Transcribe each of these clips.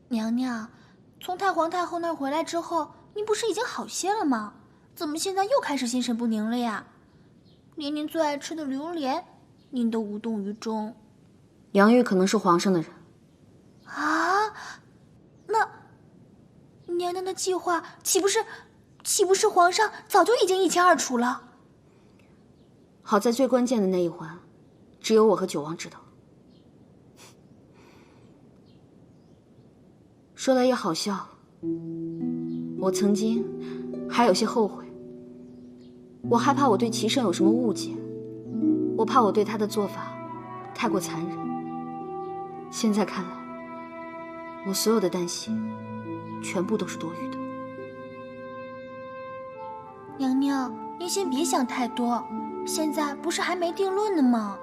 娘娘，从太皇太后那儿回来之后，您不是已经好些了吗？怎么现在又开始心神不宁了呀？连您最爱吃的榴莲，您都无动于衷。杨玉可能是皇上的人。啊？那娘娘的计划岂不是皇上早就已经一清二楚了？好在最关键的那一环，只有我和九王知道。说来也好笑，我曾经还有些后悔。我害怕我对齐胜有什么误解，我怕我对他的做法太过残忍。现在看来，我所有的担心全部都是多余的。娘娘，您先别想太多，现在不是还没定论呢吗？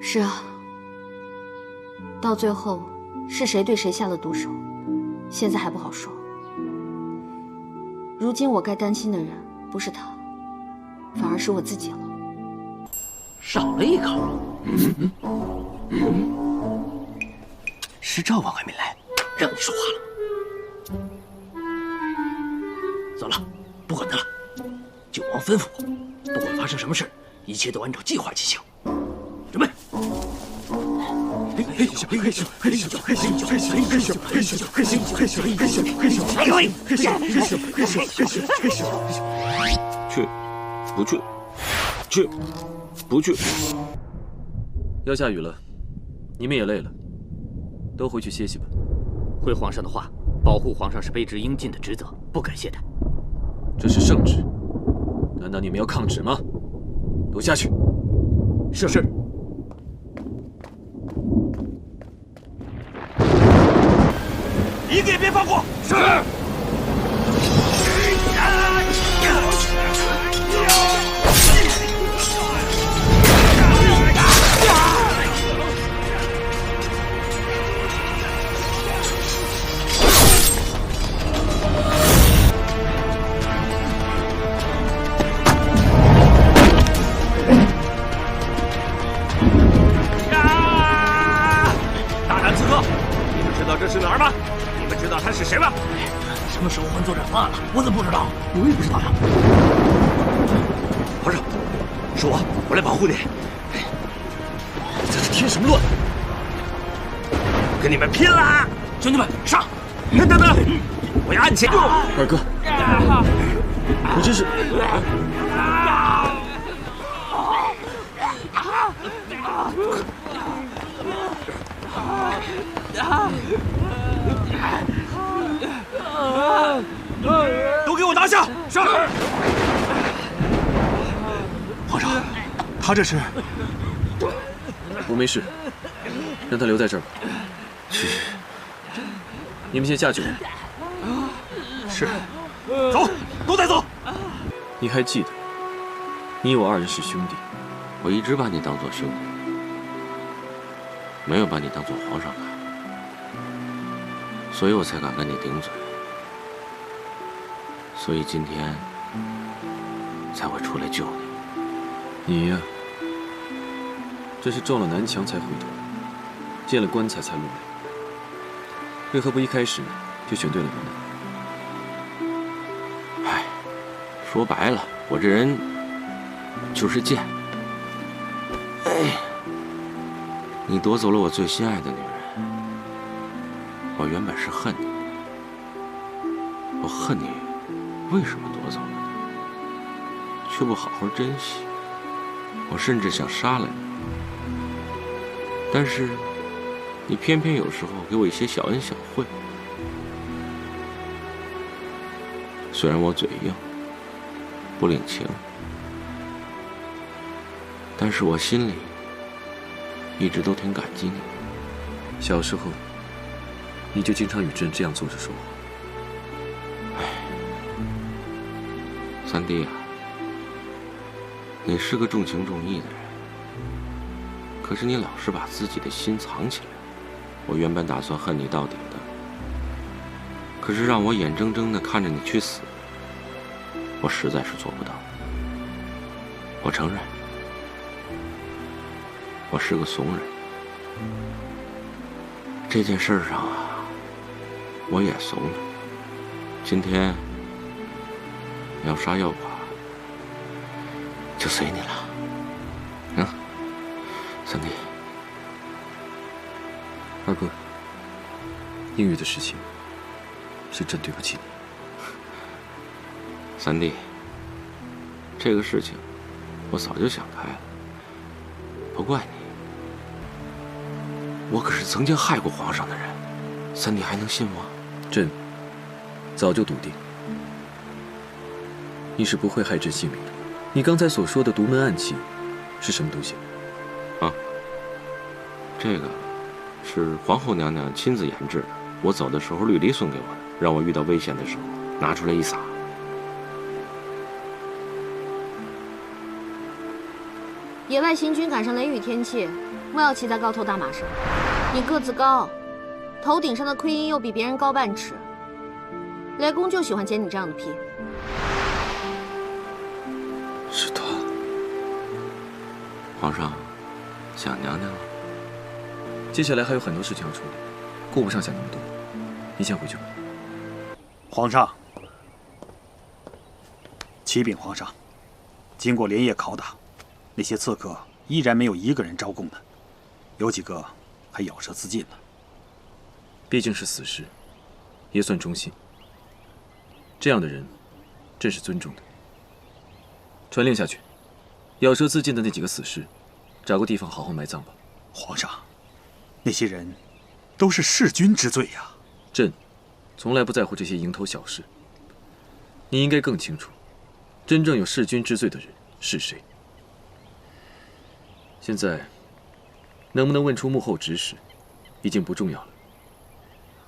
是啊，到最后是谁对谁下了毒手，现在还不好说。如今我该担心的人不是他，反而是我自己了。少了一口。是赵王还没来，让你说话了。走了，不管他了。九王吩咐我，不管发生什么事，一切都按照计划进行。准备。去，不去？去，不去？要下雨了，你们也累了，都回去歇息吧。回皇上的话，保护皇上是卑职应尽的职责，不敢懈怠。这是圣旨，难道你们要抗旨吗？都下去。是。一个也别放过！是。大胆刺客！你们知道这是哪儿吗？你们知道他是谁吗？什么时候换作染发了？我怎么不知道？我也不知道呀。皇上，是我来保护你。这是添什么乱？跟你们拼啦！兄弟们，上！等，我要按前。二哥，你这是……都给我拿下！是。皇上，他这是……我没事，让他留在这儿吧。去。你们先下去吧。是。走，都带走。你还记得，你我二人是兄弟。我一直把你当做兄弟，没有把你当做皇上看，所以我才敢跟你顶嘴，所以今天才会出来救你。你呀，这是撞了南墙才回头，见了棺材才落泪。为何不一开始就选对了人呢？唉，说白了，我这人就是贱。哎，你夺走了我最心爱的女人，我原本是恨你，我恨你为什么夺走了你，却不好好珍惜，我甚至想杀了你，但是你偏偏有时候给我一些小恩小惠，虽然我嘴硬，不领情，但是我心里一直都挺感激你。小时候，你就经常与朕这样坐着说话。唉，三弟啊，你是个重情重义的人，可是你老是把自己的心藏起来。我原本打算恨你到底的，可是让我眼睁睁地看着你去死，我实在是做不到。我承认，我是个怂人。这件事上啊，我也怂了。今天要杀要剐，就随你了。三弟，二哥，英语的事情是真对不起你。三弟，这个事情我早就想开了，不怪你。我可是曾经害过皇上的人，三弟还能信我？朕早就笃定，你是不会害朕性命的。你刚才所说的独门暗器是什么东西？啊，这个是皇后娘娘亲自研制的，我走的时候绿篱送给我的，让我遇到危险的时候拿出来一撒。野外行军赶上雷雨天气，莫要骑在高头大马上。你个子高，头顶上的盔缨又比别人高半尺，雷公就喜欢捡你这样的屁。是他。皇上想娘娘了。接下来还有很多事情要处理，顾不上想那么多。你先回去吧。皇上，启禀皇上，经过连夜拷打，那些刺客依然没有一个人招供的，有几个还咬舌自尽了。毕竟是死士，也算忠心。这样的人，朕是尊重的。传令下去，咬舌自尽的那几个死士，找个地方好好埋葬吧。皇上，那些人都是弑君之罪呀。朕从来不在乎这些蝇头小事。你应该更清楚，真正有弑君之罪的人是谁。现在，能不能问出幕后指使，已经不重要了。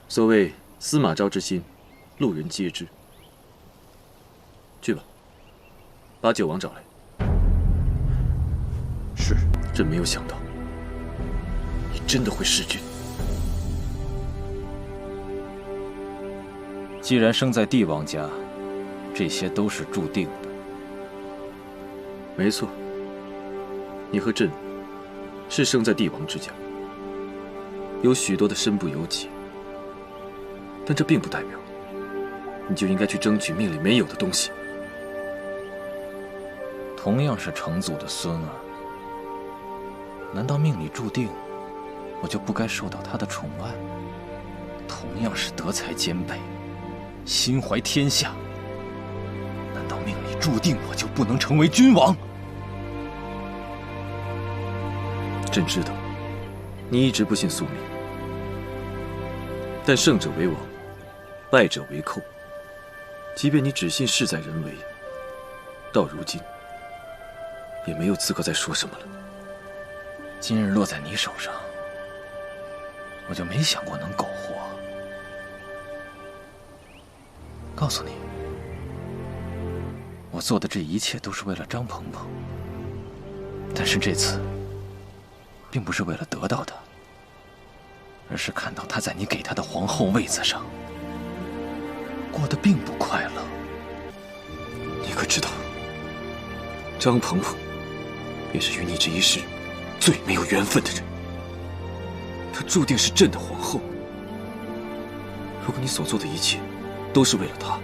所谓司马昭之心，路人皆知。去吧，把九王找来。是。朕没有想到，你真的会弑君。既然生在帝王家，这些都是注定的。没错，你和朕是生在帝王之家，有许多的身不由己，但这并不代表你就应该去争取命里没有的东西。同样是成祖的孙儿，难道命里注定我就不该受到他的宠爱？同样是德才兼备，心怀天下，难道命里注定我就不能成为君王？朕知道，你一直不信宿命，但胜者为王，败者为寇。即便你只信事在人为，到如今也没有资格再说什么了。今日落在你手上，我就没想过能苟活。告诉你，我做的这一切都是为了张鹏鹏，但是这次并不是为了得到他，而是看到他在你给他的皇后位子上过得并不快乐。你可知道，张鹏鹏也是与你这一世最没有缘分的人，她注定是朕的皇后。如果你所做的一切都是为了她，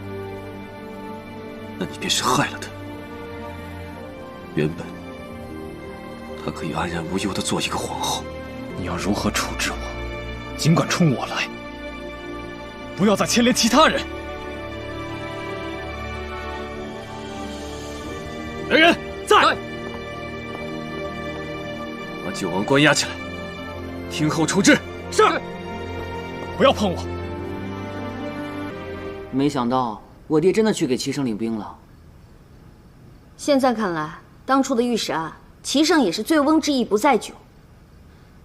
那你便是害了她。原本她可以安然无忧地做一个皇后。你要如何处置我，尽管冲我来，不要再牵连其他人。来人，在！把九王关押起来，听候处置。是。不要碰我！没想到我爹真的去给齐胜领兵了。现在看来，当初的御史案，齐胜也是醉翁之意不在酒。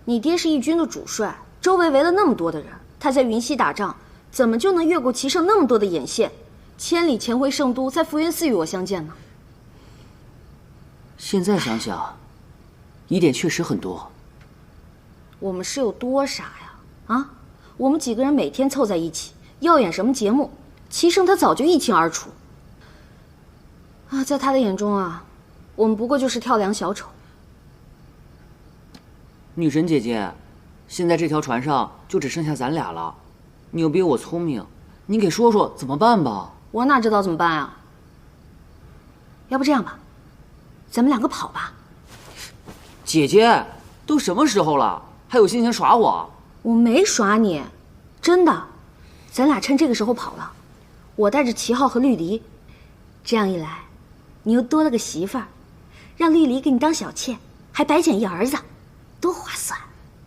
你爹是义军的主帅，周围围了那么多的人，他在云溪打仗，怎么就能越过齐胜那么多的眼线，千里潜回圣都，在福源寺与我相见呢？现在想想，疑点确实很多。我们是有多傻呀？啊，我们几个人每天凑在一起，要演什么节目，齐胜他早就一清二楚。啊，在他的眼中啊，我们不过就是跳梁小丑。女神姐姐，现在这条船上就只剩下咱俩了，你又比我聪明，你给说说怎么办吧？我哪知道怎么办啊？要不这样吧，咱们两个跑吧。姐姐，都什么时候了，还有心情耍我？我没耍你，真的。咱俩趁这个时候跑了，我带着齐浩和绿篱，这样一来，你又多了个媳妇儿，让绿篱给你当小妾，还白捡一儿子，多划算。